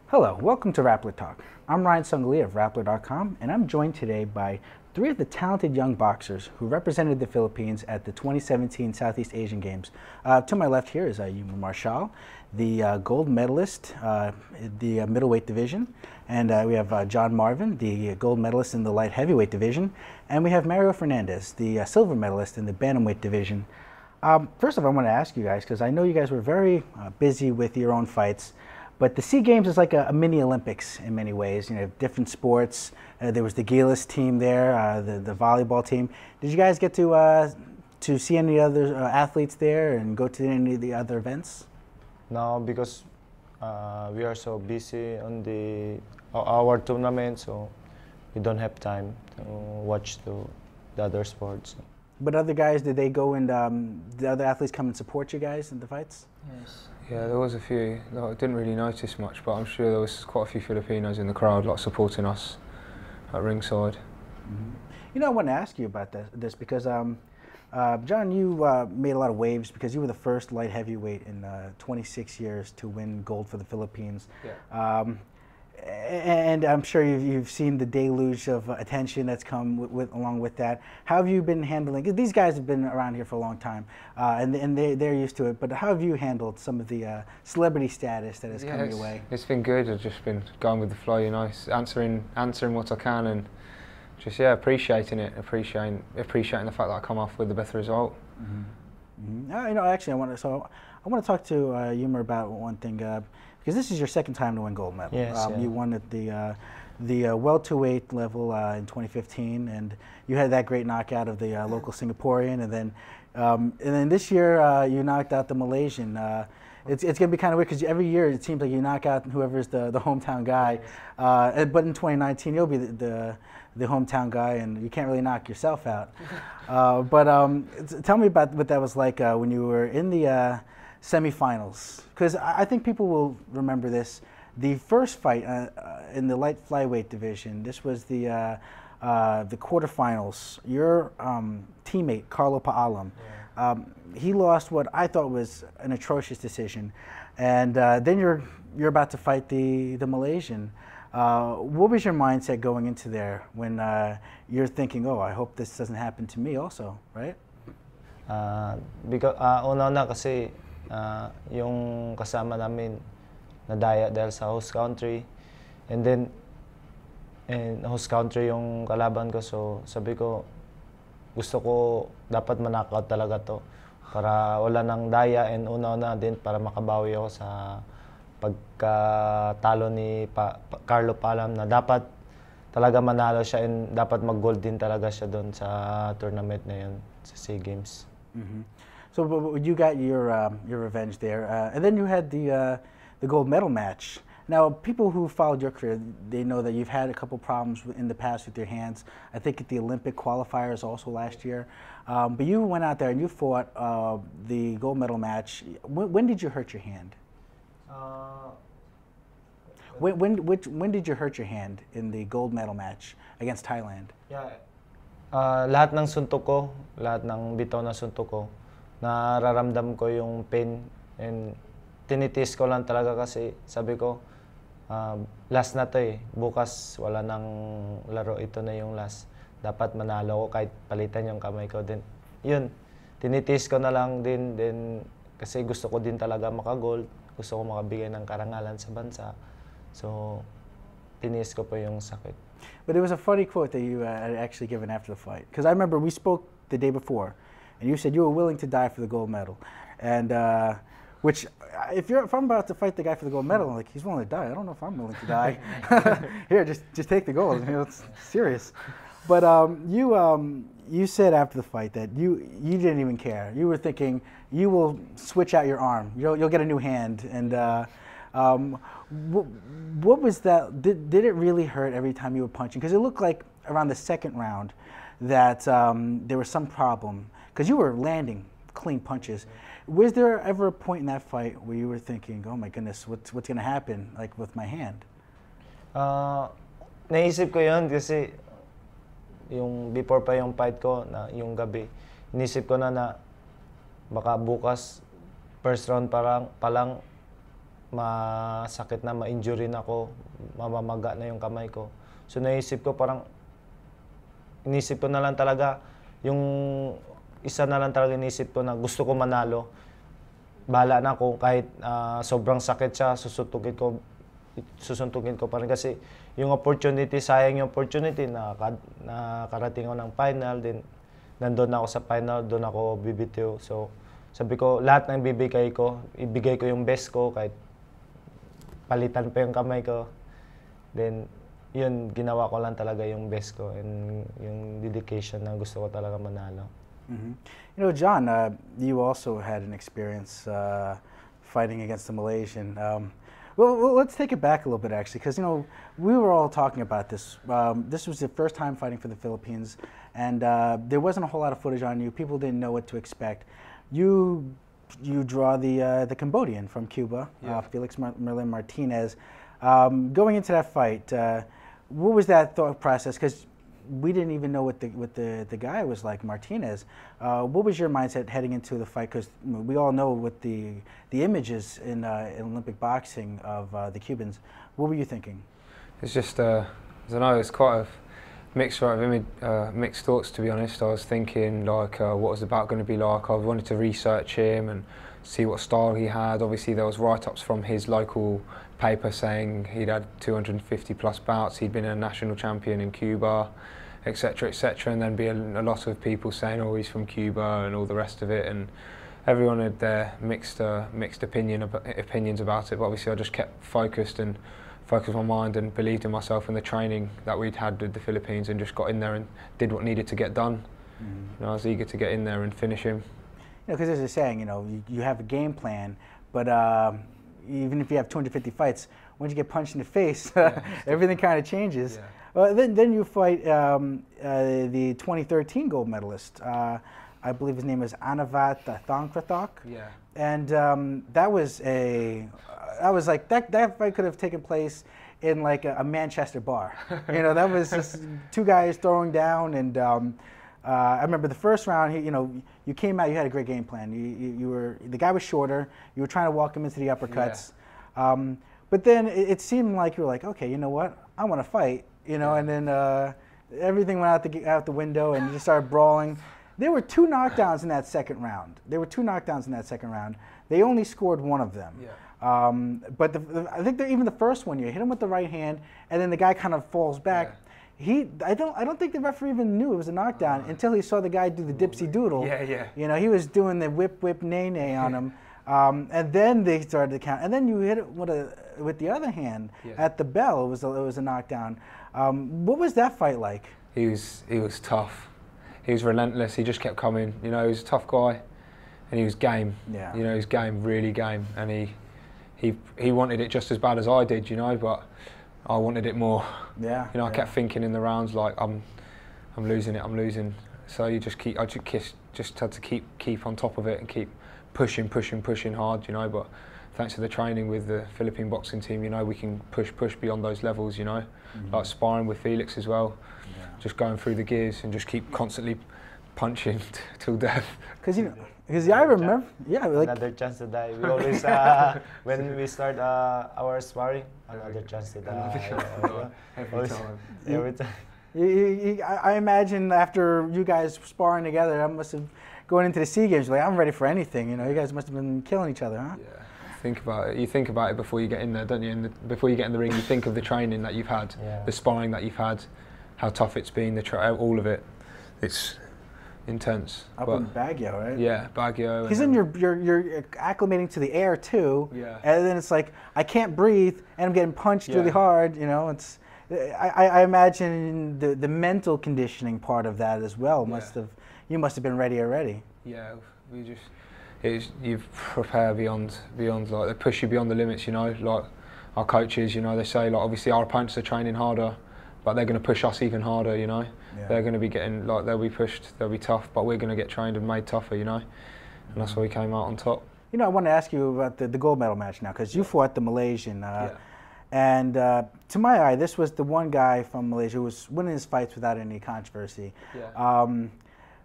Hello, welcome to Rappler Talk. I'm Ryan Sungali of Rappler.com, and I'm joined today by three of the talented young boxers who represented the Philippines at the 2017 Southeast Asian Games. To my left here is Eumir Marcial, the gold medalist in the middleweight division, and we have John Marvin, the gold medalist in the light heavyweight division, and we have Fernandez, the silver medalist in the bantamweight division. First of all, I want to ask you guys, because I know you guys were very busy with your own fights. But the SEA Games is like a mini Olympics in many ways. You know, different sports. There was the Gilas team there, the volleyball team. Did you guys get to see any other athletes there and go to any of the other events? No, because we are so busy on our tournament, so we don't have time to watch the other sports. But other guys, did they go and the other athletes come and support you guys in the fights? Yes. Yeah, there was a few. I didn't really notice much, but I'm sure there was quite a few Filipinos in the crowd, like supporting us at ringside. Mm-hmm. You know, I want to ask you about this because, John, you made a lot of waves because you were the first light heavyweight in 26 years to win gold for the Philippines. Yeah. And I'm sure you've seen the deluge of attention that's come along with that. How have you been handling? These guys have been around here for a long time, and they're used to it. But how have you handled some of the celebrity status that has come your way? It's been good. I've just been going with the flow, you know, answering what I can, and just appreciating it, appreciating the fact that I come off with the better result. Mm-hmm. Mm-hmm. You know, actually, I want to talk to Eumir about one thing. Because this is your second time to win gold medal. Yes, You won at the welterweight level in 2015, and you had that great knockout of the local Singaporean, and then this year you knocked out the Malaysian. It's going to be kind of weird because every year it seems like you knock out whoever's the hometown guy, but in 2019 you'll be the hometown guy, and you can't really knock yourself out. Tell me about what that was like when you were in the semifinals, because I think people will remember this. The first fight in the light flyweight division, this was the quarterfinals. Your teammate Carlo Paalam, he lost what I thought was an atrocious decision, and then you're about to fight the Malaysian. What was your mindset going into there when you're thinking, oh, I hope this doesn't happen to me also, right? Because una kasi yung kasama namin nadaya dahil sa host country, and then host country yung kalaban ko, so sabi ko gusto ko dapat ma-knockout talaga to para wala nang daya, and una din para makabawi ako sa pagkatalo ni Carlo Paalam na dapat talaga manalo siya, and dapat mag-gold din talaga siya doon sa tournament na yun sa SEA Games. Mm-hmm. So you got your revenge there, and then you had the gold medal match. Now, people who followed your career, they know that you've had a couple problems in the past with your hands. I think at the Olympic qualifiers also last year. But you went out there and you fought the gold medal match. When did you hurt your hand? When did you hurt your hand in the gold medal match against Thailand? Yeah. Lahat ng suntok ko, lahat ng bitaw na suntok ko, nararamdam ko yung pain, and tinitis ko lang talaga kasi sabi ko, last na to bukas wala nang laro, ito na yung last. Dapat manalo ko kahit palitan yung kamay ko. Then, yun, tinitis ko na lang din kasi gusto ko din talaga makagold, gusto ko makabigay ng karangalan sa bansa. So, tinis ko po yung sakit. But it was a funny quote that you had actually given after the fight. Because I remember we spoke the day before, and you said you were willing to die for the gold medal. And which, if I'm about to fight the guy for the gold medal, I'm like, he's willing to die. I don't know if I'm willing to die. Here, just take the gold. You know, it's serious. But you said after the fight that you didn't even care. You were thinking you will switch out your arm. You'll get a new hand. And what was that? Did it really hurt every time you were punching? Because it looked like around the second round that there was some problem. Because you were landing clean punches. Was there ever a point in that fight where you were thinking, oh my goodness, what's going to happen, like with my hand? Naisip ko yun kasi yung before pa yung fight ko, na yung gabi, inisip ko na baka bukas first round pa lang masakit na, ma-injury na ako, mamamaga na yung kamay ko. So inisip ko na lang talaga, yung isa na lang talaga inisip ko na gusto ko manalo. Bahala na ako kahit sobrang sakit siya, susuntukin ko pa rin kasi yung opportunity, sayang yung opportunity na karating ako ng final, din nandun ako sa final, doon ako bibitiw. So sabi ko, lahat ng ibigay ko yung best ko kahit palitan pa yung kamay ko. Then yun, ginawa ko lang talaga yung best ko and yung dedication na gusto ko talaga manalo. Mm-hmm. You know, John, you also had an experience fighting against the Malaysian. Well, let's take it back a little bit, actually, because, you know, we were all talking about this. This was your first time fighting for the Philippines, and there wasn't a whole lot of footage on you. People didn't know what to expect. You draw the Cambodian from Cuba, yeah. Felix Merlin Martinez. Going into that fight, what was that thought process? Because we didn't even know what the guy was like, Martinez. What was your mindset heading into the fight? Because we all know what the images in Olympic boxing of the Cubans. What were you thinking? It's just, I don't know, it's quite a mixture of mixed thoughts, to be honest. I was thinking like what was the bout going to be like. I wanted to research him and see what style he had. Obviously there was write-ups from his local paper saying he'd had 250 plus bouts, he'd been a national champion in Cuba, etc, etc, and then be a lot of people saying, oh, he's from Cuba and all the rest of it, and everyone had their mixed opinions about it. But obviously I just kept focused my mind and believed in myself and the training that we'd had with the Philippines, and just got in there and did what needed to get done. Mm-hmm. You know, I was eager to get in there and finish him. You know, because there's a saying, you know, you have a game plan, but even if you have 250 fights, once you get punched in the face, everything kind of changes. Yeah. Then you fight the 2013 gold medalist. I believe his name is Anavat Thongkrathok. Yeah. And that was like that fight could have taken place in like a Manchester bar. You know, that was just two guys throwing down, and I remember the first round. You know, you came out. You had a great game plan. You were, the guy was shorter. You were trying to walk him into the uppercuts. Yeah. But then it seemed like you were like, okay, you know what? I want to fight. You know, and then everything went out the window, and you just started brawling. There were two knockdowns in that second round. They only scored one of them. Yeah. But I think even the first one, you hit him with the right hand, and then the guy kind of falls back. Yeah. I don't think the referee even knew it was a knockdown until he saw the guy do the dipsy doodle. Yeah, yeah. You know, he was doing the whip nay nay on him, and then they started to count. And then you hit it with the other hand at the bell. It was a knockdown. What was that fight like? He was tough. He was relentless. He just kept coming. You know, he was a tough guy, and he was game. Yeah. You know, he was game, really game, and he wanted it just as bad as I did. You know, but I wanted it more. Yeah. You know, I kept thinking in the rounds like I'm losing it. I'm losing. So I just had to keep on top of it and keep pushing hard. You know, but thanks to the training with the Philippine boxing team, you know, we can push beyond those levels. You know, like sparring with Felix as well. Just going through the gears and just keep constantly punching till death. Because I remember, like another chance to die. We always when we start our sparring, another chance to die. Every time. I imagine after you guys sparring together, I must have going into the SEA Games like I'm ready for anything. You know, you guys must have been killing each other, huh? Yeah. Think about it. You think about it before you get in there, don't you? Before you get in the ring, you think of the training that you've had, the sparring that you've had, how tough it's been, all of it. It's intense. Up in Baguio, right? Yeah, Baguio. Because then you're acclimating to the air too. Yeah. And then it's like I can't breathe and I'm getting punched really hard. You know, it's. I imagine the mental conditioning part of that as well you must have been ready already. Yeah, you prepare beyond like they push you beyond the limits. You know, like our coaches. You know, they say like obviously our opponents are training harder, but they're going to push us even harder, you know. Yeah. They're going to be getting, like, they'll be pushed, they'll be tough, but we're going to get trained and made tougher, you know. And that's why we came out on top. You know, I want to ask you about the gold medal match now, because you fought the Malaysian. And to my eye, this was the one guy from Malaysia who was winning his fights without any controversy. Yeah.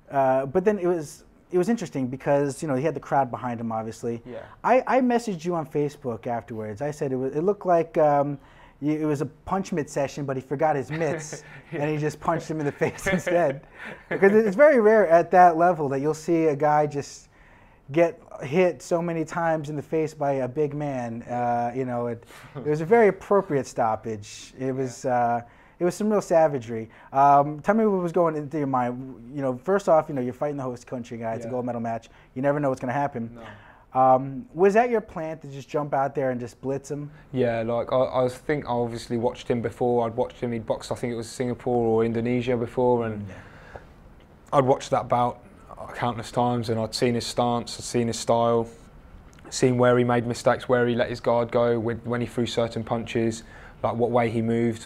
But then it was it was interesting because, he had the crowd behind him, obviously. Yeah. I messaged you on Facebook afterwards. I said it looked like it was a punch mitt session, but he forgot his mitts, and he just punched him in the face instead. Because it's very rare at that level that you'll see a guy just get hit so many times in the face by a big man. It was a very appropriate stoppage. It was some real savagery. Tell me what was going into your mind. First off, you're fighting the host country guy. It's a gold medal match. You never know what's going to happen. No. Was that your plan to just jump out there and just blitz him? Yeah, like I obviously watched him before. I'd watched him. He'd boxed, I think it was Singapore or Indonesia before, and I'd watched that bout countless times, and I'd seen his stance, I'd seen his style, seen where he made mistakes, where he let his guard go, when he threw certain punches, like what way he moved,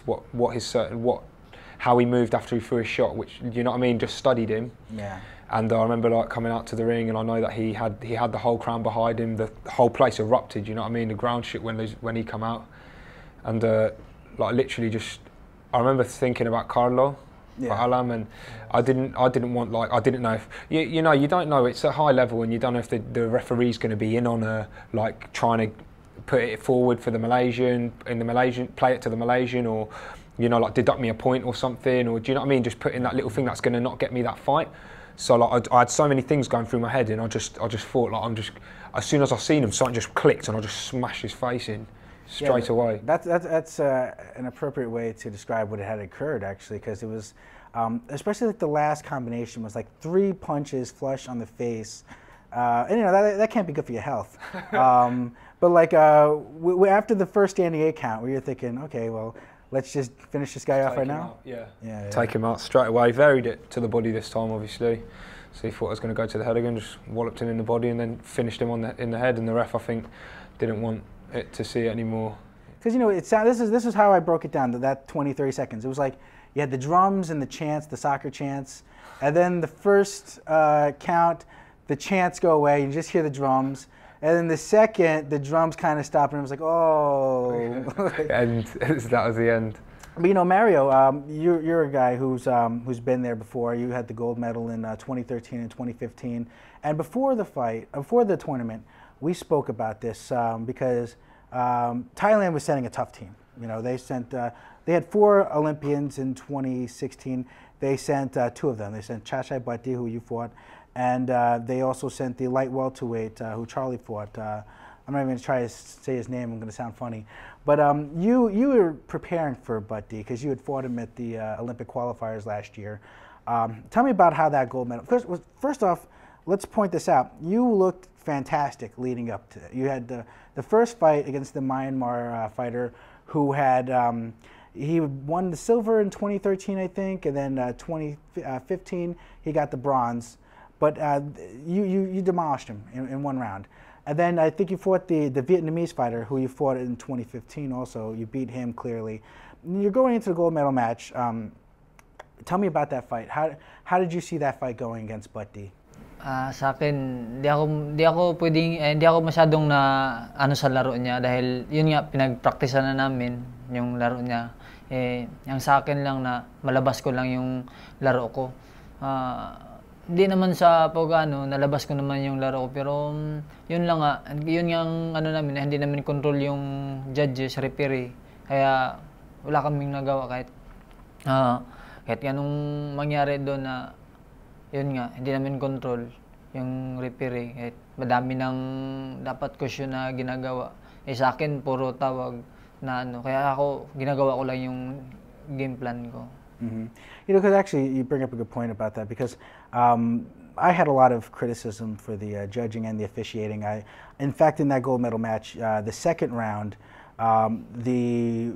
how he moved after he threw his shot, which, you know what I mean, just studied him. Yeah. And I remember like coming out to the ring, and I know that he had the whole crowd behind him. The whole place erupted. You know what I mean? The ground shook when he come out, and like literally just, I remember thinking about Carlo, Alam, and I didn't know if you don't know. It's at high level, and you don't know if the referee's going to be in on like trying to put it forward for the Malaysian play it to the Malaysian, or like deduct me a point or something, or do you know what I mean? Just put in that little thing that's going to not get me that fight. So like I had so many things going through my head, and I just thought like as soon as I seen him, something just clicked, and I just smashed his face in straight away. That's an appropriate way to describe what had occurred, actually, because it was especially like the last combination was like 3 punches flush on the face, and that can't be good for your health. But like after the first standing 8 count, where you're thinking, okay, well, let's just finish this guy off right now? Yeah. Take him out straight away. Varied it to the body this time, obviously. So he thought I was going to go to the head again, just walloped him in the body and then finished him in the head. And the ref, I think, didn't want it to see it anymore. Because, this is how I broke it down, that 20, 30 seconds. It was like you had the drums and the chants, the soccer chants. And then the first count, the chants go away. You just hear the drums. And then the second, the drums kind of stopped, and it was like, oh. And that was the end. But Mario, you're a guy who's been there before. You had the gold medal in 2013 and 2015. And before the tournament, we spoke about this because Thailand was sending a tough team. They had 4 Olympians in 2016. They sent 2 of them. They sent Chachai Bhatti, who you fought, and they also sent the light welterweight, who Charlie fought. I'm not even going to try to say his name. I'm going to sound funny. But you were preparing for Bhatti because you had fought him at the Olympic qualifiers last year. Tell me about how that gold medal. First off, let's point this out. You looked fantastic leading up to it. You had the first fight against the Myanmar fighter who had he won the silver in 2013, I think, and then 2015 he got the bronze. But you demolished him in 1 round. And then I think you fought the Vietnamese fighter who you fought in 2015 also. You beat him clearly. You're going into the gold medal match. Tell me about that fight. How did you see that fight going against Bhatti? Sa akin, di ako masyadong na sa laro niya dahil yun nga pinagpraktisan na namin yung laro niya. Yung sa akin lang na malabas ko lang yung laro ko. Hindi naman sa nalabas ko naman yung laro ko, pero yun lang nga, yun yung namin, hindi namin control yung judges, referee. Kaya wala kaming nagawa kahit anong mangyari doon na yun nga, hindi namin control yung referee. Kahit madami ng dapat question na ginagawa. Sa akin, puro tawag na kaya ako, ginagawa ko lang yung game plan ko. Mm-hmm. Because actually you bring up a good point about that because I had a lot of criticism for the judging and the officiating. In fact, in that gold medal match, the second round, the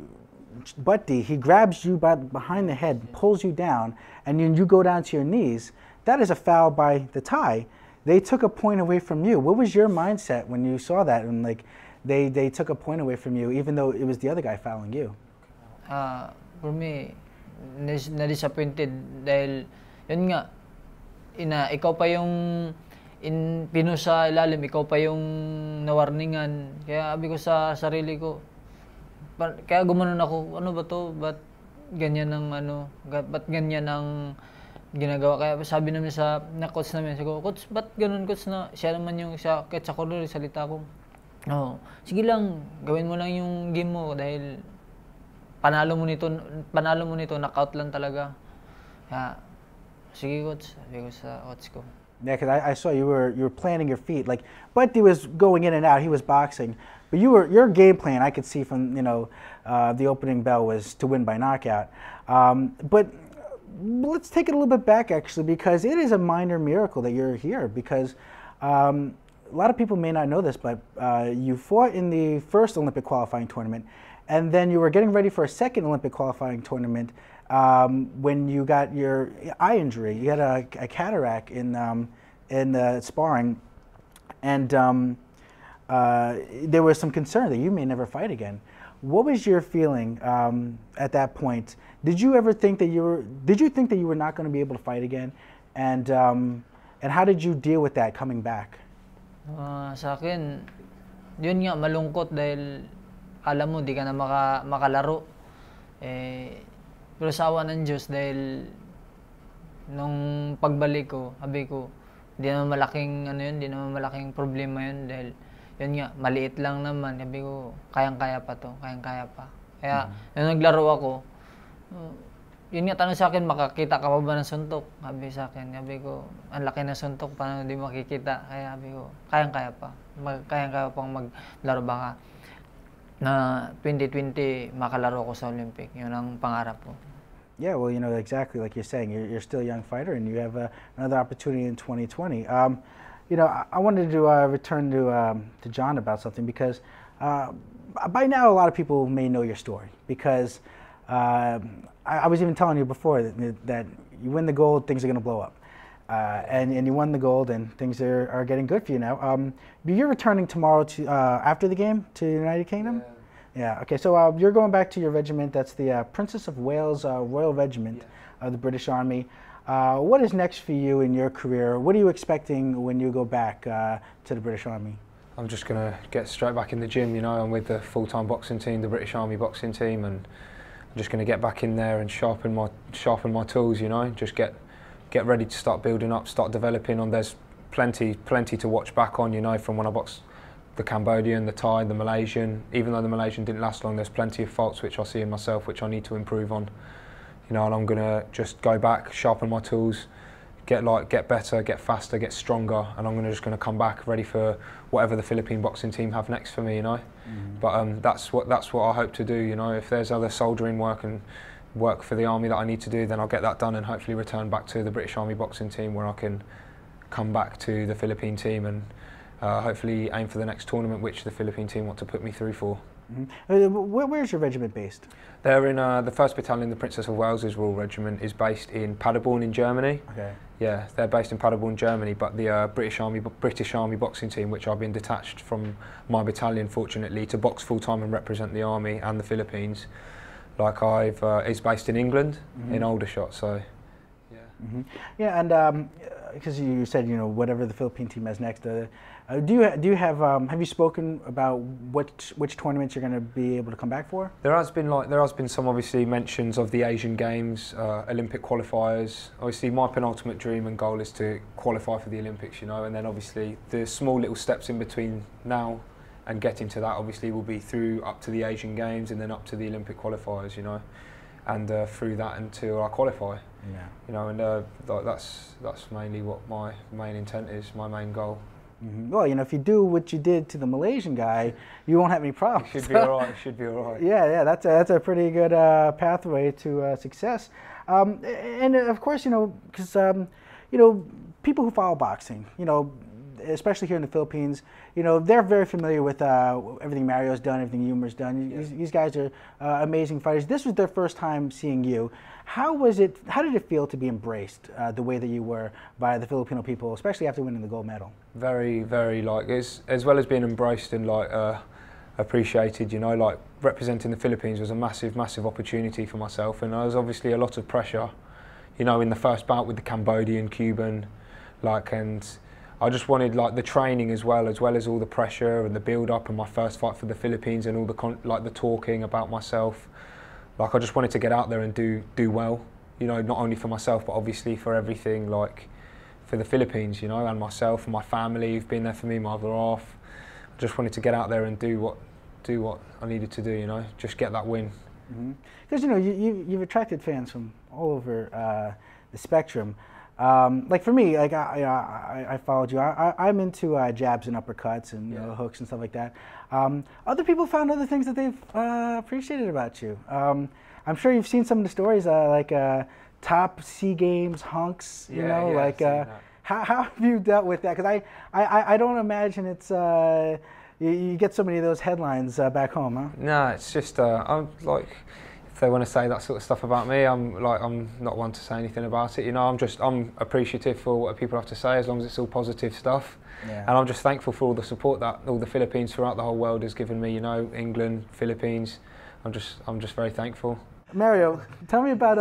Bhatti, he grabs you behind the head, pulls you down, and you go down to your knees. That is a foul by the Thai. They took a point away from you. What was your mindset when you saw that? And like, they took a point away from you, even though it was the other guy fouling you. For me, na-disappointed dahil yun nga, ikaw pa yung pino sa ilalim, ikaw pa yung nawarningan. Kaya sabi ko sa sarili ko, kaya gumanon ako, ano ba to? Ba't ganyan ang ba't ganyan ang ginagawa. Kaya sabi namin na coach namin, sabi ko, coach, ba't ganun coach na siya naman yung kahit sa corner, salita ko. Oh, sige lang, gawin mo lang yung game mo dahil panalo mo nito, knockout lang talaga. Kaya, sige coach, sabi ko sa coach ko. Yeah, because I saw you were planning your feet. Like Bunty was going in and out. He was boxing, but your game plan. I could see from the opening bell was to win by knockout. But let's take it a little bit back actually, because it is a minor miracle that you're here. Because a lot of people may not know this, but you fought in the first Olympic qualifying tournament, and then you were getting ready for a second Olympic qualifying tournament. When you got your eye injury, you had a cataract in sparring, and there was some concern that you may never fight again. What was your feeling at that point? Did you ever think that you were not going to be able to fight again, and how did you deal with that coming back? Sa akin, yun nga malungkot dahil alam mo di ka na makalaro. Pero sa awa ng Diyos dahil nung pagbalik ko, sabi ko, di naman malaking problema yun dahil yun nga, maliit lang naman. Sabi ko, kayang-kaya pa to, kayang-kaya pa. Kaya, nung naglaro ako, yun nga, tanong sa akin, makakita ka pa ba ng suntok? Sabi sa akin, sabi ko, ang laki na suntok, paano di makikita? Kaya sabi ko, kayang-kaya pa. Kayang-kaya pang maglaro baka na 2020 makalaro ko sa Olympic. Yun ang pangarap ko. Yeah, well, exactly like you're saying, you're still a young fighter, and you have another opportunity in 2020. I wanted to return to John about something, because by now a lot of people may know your story, because I was even telling you before that you win the gold, things are going to blow up. And you won the gold, and things are getting good for you now. You're returning tomorrow to after the game to the United Kingdom? Yeah. Okay, so you're going back to your regiment. That's the Princess of Wales Royal Regiment of the British Army. What is next for you in your career? What are you expecting when you go back to the British Army? I'm just going to get straight back in the gym. I'm with the full-time boxing team, the British Army boxing team, and I'm just going to get back in there and sharpen my tools. Just get ready to start building up, start developing. There's plenty to watch back on. From when I boxed the Cambodian, the Thai, the Malaysian. Even though the Malaysian didn't last long, there's plenty of faults which I see in myself which I need to improve on. And I'm going to just go back, sharpen my tools, get better, get faster, get stronger, and I'm just going to come back ready for whatever the Philippine boxing team have next for me. But that's what I hope to do. If there's other soldering work and work for the army that I need to do, then I'll get that done and hopefully return back to the British Army boxing team, where I can come back to the Philippine team and hopefully aim for the next tournament which the Philippine team want to put me through for. Where's your regiment based? They're in the 1st Battalion, the Princess of Wales's Royal Regiment is based in Paderborn in Germany. Okay. Yeah, they're based in Paderborn, Germany, but the British Army boxing team, which I've been detached from my battalion, fortunately, to box full-time and represent the Army and the Philippines, is based in England, in Aldershot, so, yeah. Yeah, and because you said, whatever the Philippine team has next, do you have you spoken about which tournaments you're going to be able to come back for? There has been some obviously mentions of the Asian Games, Olympic qualifiers. Obviously, my penultimate dream and goal is to qualify for the Olympics, and then obviously the small little steps in between now and getting to that obviously will be through up to the Asian Games and then up to the Olympic qualifiers, and through that until I qualify. Yeah. And that's mainly what my main intent is, my main goal. Well, if you do what you did to the Malaysian guy, you won't have any problems. It should be all right. It should be all right. Yeah, that's a pretty good pathway to success. And of course, because people who follow boxing, especially here in the Philippines, they're very familiar with everything Mario's done, everything Eumir's done. Yeah. These guys are amazing fighters. This was their first time seeing you. How did it feel to be embraced the way that you were by the Filipino people, especially after winning the gold medal? Very, very, as well as being embraced and appreciated, representing the Philippines was a massive, massive opportunity for myself, and there was obviously a lot of pressure, in the first bout with the Cambodian, Cuban, and I just wanted the training as well as all the pressure and the build-up and my first fight for the Philippines and all the the talking about myself. I just wanted to get out there and do well, you know, not only for myself but obviously for everything, like for the Philippines, you know, and myself and my family who've been there for me, my other half. I just wanted to get out there and do what I needed to do, you know, just get that win. Because you know you've attracted fans from all over the spectrum. Like for me, like I followed you. I'm into jabs and uppercuts and you know, hooks and stuff like that. Other people found other things that they've appreciated about you. I'm sure you've seen some of the stories like top SEA Games hunks. You know, like how have you dealt with that? Because I don't imagine it's you get so many of those headlines back home, huh? No, it's just I'm like, if they want to say that sort of stuff about me, I'm not one to say anything about it. You know, I'm appreciative for what people have to say as long as it's all positive stuff. Yeah. And I'm just thankful for all the support that all the Philippines throughout the whole world has given me. You know, England, Philippines. I'm just very thankful. Mario, tell me about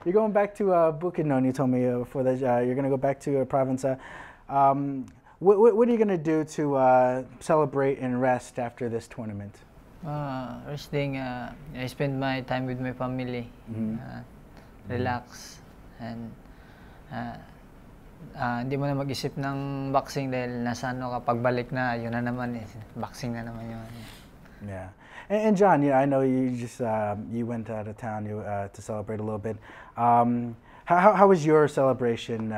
you're going back to Bukidnon. You told me before that you're going to go back to province. What are you going to do to celebrate and rest after this tournament? First thing, I spend my time with my family, relax, and hindi mo na mag-isip ng boxing dahil nasa ano ka, pagbalik na, yun na naman, boxing na naman yun. Yeah. And John, yeah, I know you just you went out of town to celebrate a little bit. How was your celebration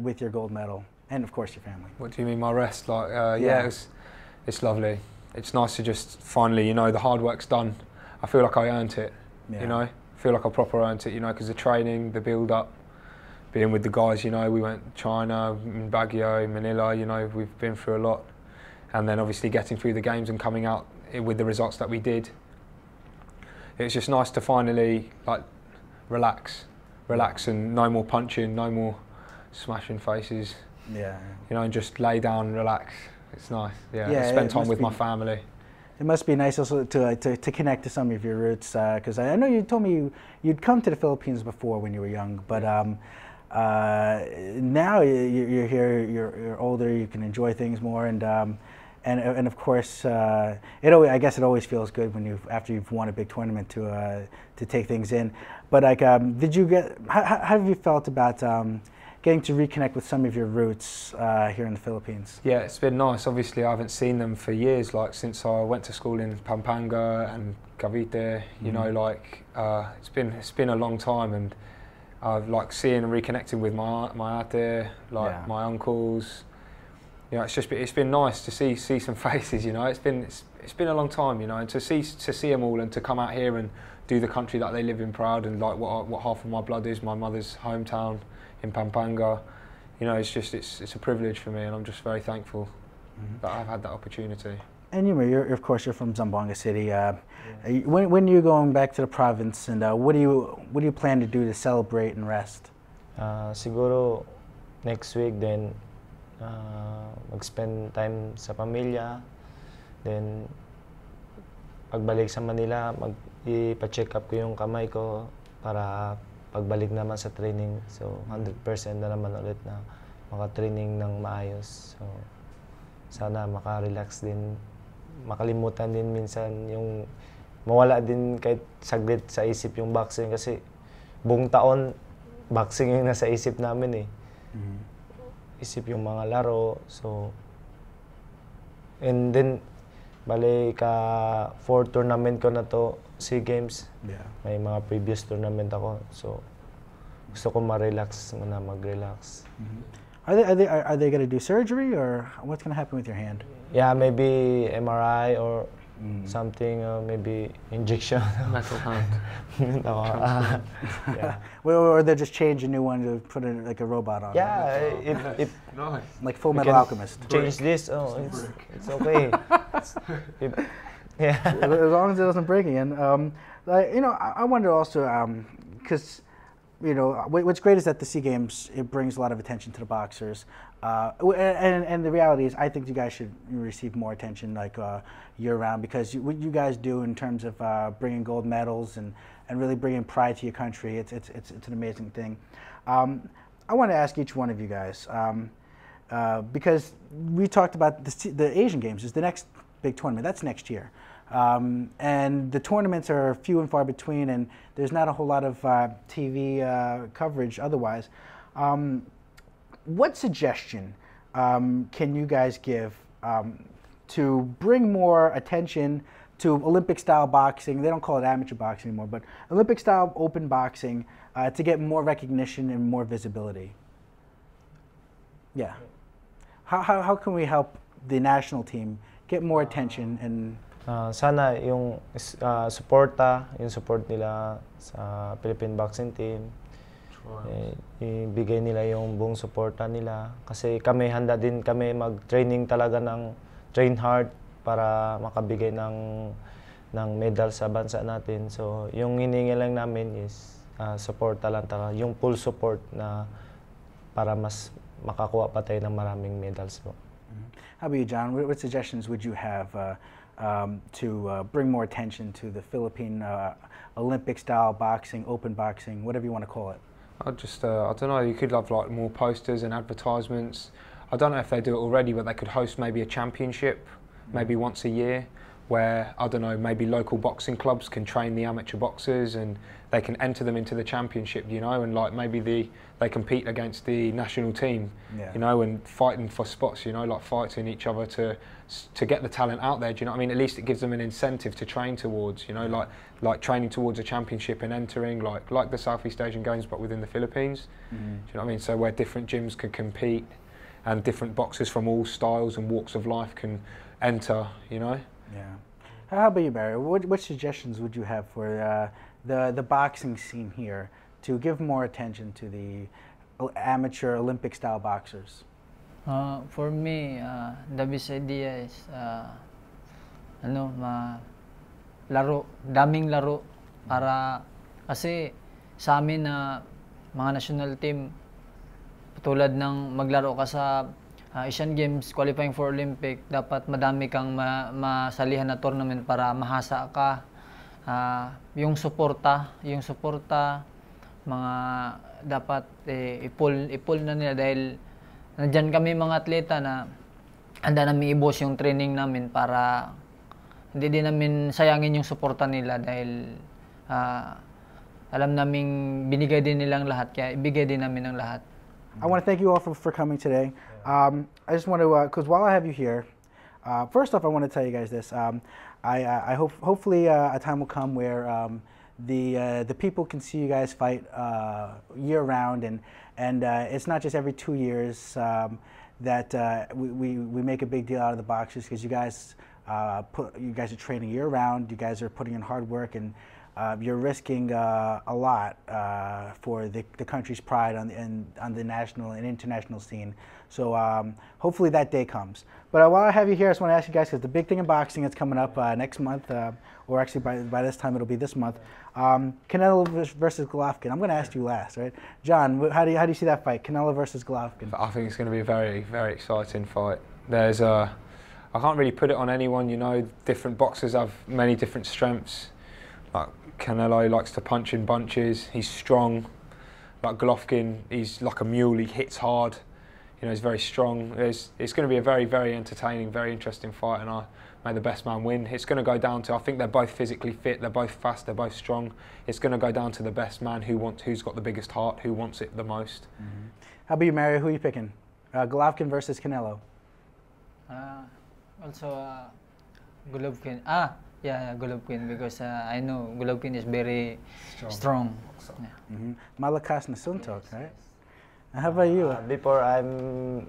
with your gold medal? And of course your family. What do you mean my rest? Like, yeah, it's lovely. It's nice to just finally, you know, the hard work's done. I feel like I earned it, you know. I feel like I proper earned it, you know, because the training, the build-up, being with the guys, you know, we went to China, Baguio, Manila, you know, we've been through a lot. And then obviously getting through the games and coming out with the results that we did. It's just nice to finally, like, relax and no more punching, no more smashing faces. Yeah. You know, and just lay down and relax. It's nice. Yeah. Spend time with my family. It must be nice also to connect to some of your roots, because I know you told me you'd come to the Philippines before when you were young, but now you're here, you're older, you can enjoy things more, and of course, I guess it always feels good when after you've won a big tournament to take things in. But like, how have you felt about getting to reconnect with some of your roots here in the Philippines? Yeah, it's been nice. Obviously, I haven't seen them for years, like since I went to school in Pampanga and Cavite. You know, like it's been a long time, and I've like seeing and reconnecting with my ate, like my uncles. You know, it's been nice to see some faces. You know, it's been a long time. You know, and to see them all and to come out here and do the country that they live in proud, and like what half of my blood is, my mother's hometown in Pampanga. You know, it's a privilege for me, and I'm just very thankful that I've had that opportunity. And Eumir, of course you're from Zamboanga City. When are you going back to the province, and what do you plan to do to celebrate and rest? Siguro next week, then mag-spend time sa pamilya, then pagbalik sa Manila, ipa-check up ko yung kamay ko para pagbalik naman sa training. So 100% na naman ulit na maka-training ng maayos. So sana maka-relax din, makalimutan din minsan yung mawala din kahit saglit sa isip yung boxing, kasi buong taon boxing yung nasa isip namin eh. Isip yung mga laro. So and then bali ka 4 tournament ko na to, SEA Games. May mga previous tournament ako. So gusto ko ma-relax muna, mag-relax. Are they going to do surgery, or what's going to happen with your hand? Yeah, maybe MRI or something, maybe injection. Metal hand. Yeah. Or they'll just change a new one to put like a robot on. Yeah, if nice. Like Full Metal Alchemist. Change this. Oh, it's okay. Yeah. As long as it doesn't break again. You know, I wonder also, because you know, what's great is that the SEA Games, it brings a lot of attention to the boxers, and the reality is I think you guys should receive more attention like year-round, because what you guys do in terms of bringing gold medals and really bringing pride to your country, it's an amazing thing. I want to ask each one of you guys, because we talked about the Asian Games is the next big tournament. That's next year. And the tournaments are few and far between, and there's not a whole lot of TV coverage otherwise. What suggestion can you guys give to bring more attention to Olympic-style boxing? They don't call it amateur boxing anymore, but Olympic-style open boxing to get more recognition and more visibility. Yeah. How can we help the national team get more attention and sana yung suporta, yung support nila sa Philippine boxing team. Ibigay nila yung buong suporta nila kasi kami handa din kami mag-training talaga ng train hard para makabigay ng medal sa bansa natin. So yung hiningi lang namin is suporta lang talaga, yung full support na para mas makakuha pa tayo ng maraming medals po. How about you, John? What suggestions would you have to bring more attention to the Philippine Olympic-style boxing, open boxing, whatever you want to call it? I don't know, you could have like more posters and advertisements. I don't know if they do it already, but they could host maybe a championship, maybe once a year, where, I don't know, maybe local boxing clubs can train the amateur boxers and they can enter them into the championship, you know, and like maybe they compete against the national team, you know, and fighting for spots, you know, like fighting each other to get the talent out there, do you know what I mean? At least it gives them an incentive to train towards, you know, like training towards a championship and entering, like the Southeast Asian Games, but within the Philippines, do you know what I mean? So where different gyms can compete and different boxers from all styles and walks of life can enter, you know? Yeah. How about you, Barry? What suggestions would you have for the boxing scene here to give more attention to the amateur Olympic-style boxers? For me, the best idea is laro, daming laro para kasi sa amin na mga national team tulad ng maglaro ka sa Asian Games, qualifying for Olympic, dapat madami kang masalihan na tournament para mahasa ka. Yung suporta, mga dapat ipul na nila dahil nandyan kami mga atleta na handa namin ibos yung training namin para hindi din namin sayangin yung suporta nila dahil alam naming binigay din nilang lahat, kaya ibigay din namin ng lahat. I want to thank you all for coming today. I just want to, because while I have you here, first off, I want to tell you guys this. I hope, hopefully, a time will come where the people can see you guys fight year round, and it's not just every 2 years that we make a big deal out of the boxers, because you guys are training year round. You guys are putting in hard work, and you're risking a lot for the country's pride on the national and international scene. So hopefully that day comes. But while I have you here, I just want to ask you guys, because the big thing in boxing that's coming up next month, or actually by this time it'll be this month, Canelo versus Golovkin. I'm going to ask you last, right? John, how do you see that fight, Canelo versus Golovkin? I think it's going to be a very, very exciting fight. I can't really put it on anyone, you know. Different boxers have many different strengths. Like Canelo likes to punch in bunches. He's strong. Like Golovkin, he's like a mule. He hits hard. You know, he's very strong. It's going to be a very, very entertaining, very interesting fight, and may the best man win. It's going to go down to, I think they're both physically fit. They're both fast. They're both strong. It's going to go down to the best man who's got the biggest heart, who wants it the most. Mm-hmm. How about you, Mario? Who are you picking? Golovkin versus Canelo. Also, Golovkin. Yeah, Golovkin, because I know Golovkin is very strong. Yeah. Mm-hmm. Malakas na suntok, right? How about you? Before I'm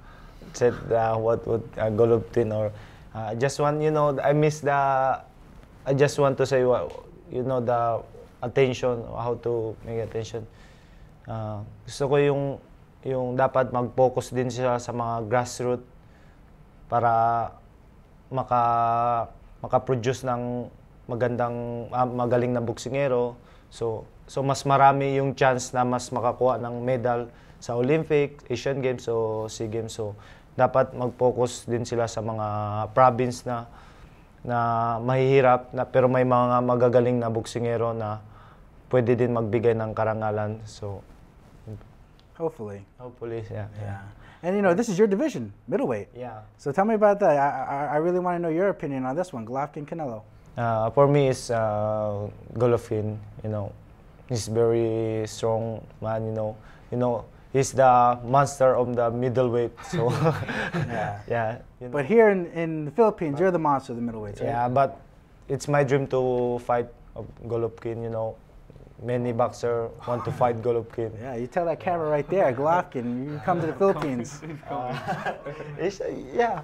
said what would Golovkin or just want, you know, I just want to say, you know, the attention, how to make attention. Gusto ko yung dapat mag-focus din siya sa mga grassroots para maka-produce ng magaling na boksingero. So mas marami yung chance na mas makakuha ng medal sa Olympic, Asian Games o SEA Games. So dapat mag-focus din sila sa mga province na mahihirap pero may mga magagaling na boksingero na pwede din magbigay ng karangalan. So hopefully, yeah. And you know, this is your division, middleweight. Yeah. So tell me about that. I really want to know your opinion on this one, Golovkin Canelo. For me, it's Golovkin. You know, he's very strong man. He's the monster of the middleweight. So Yeah. yeah. But here in the Philippines, you're the monster of the middleweights, right? Yeah, but it's my dream to fight Golovkin. Many boxers want to fight Golovkin. Yeah, you tell that camera right there, Golovkin, you come to the Philippines. Yeah.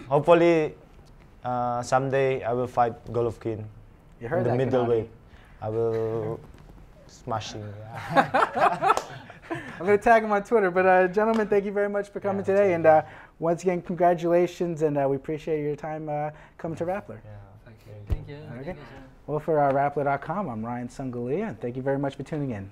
Hopefully, someday I will fight Golovkin You heard in the that, middleweight. I will smash him. Yeah. I'm going to tag him on Twitter. But gentlemen, thank you very much for coming today. And once again, congratulations, and we appreciate your time coming to Rappler. Yeah, thank you. Thank you. Okay. Thank you, sir. Well, for Rappler.com, I'm Ryan Sangalia, and thank you very much for tuning in.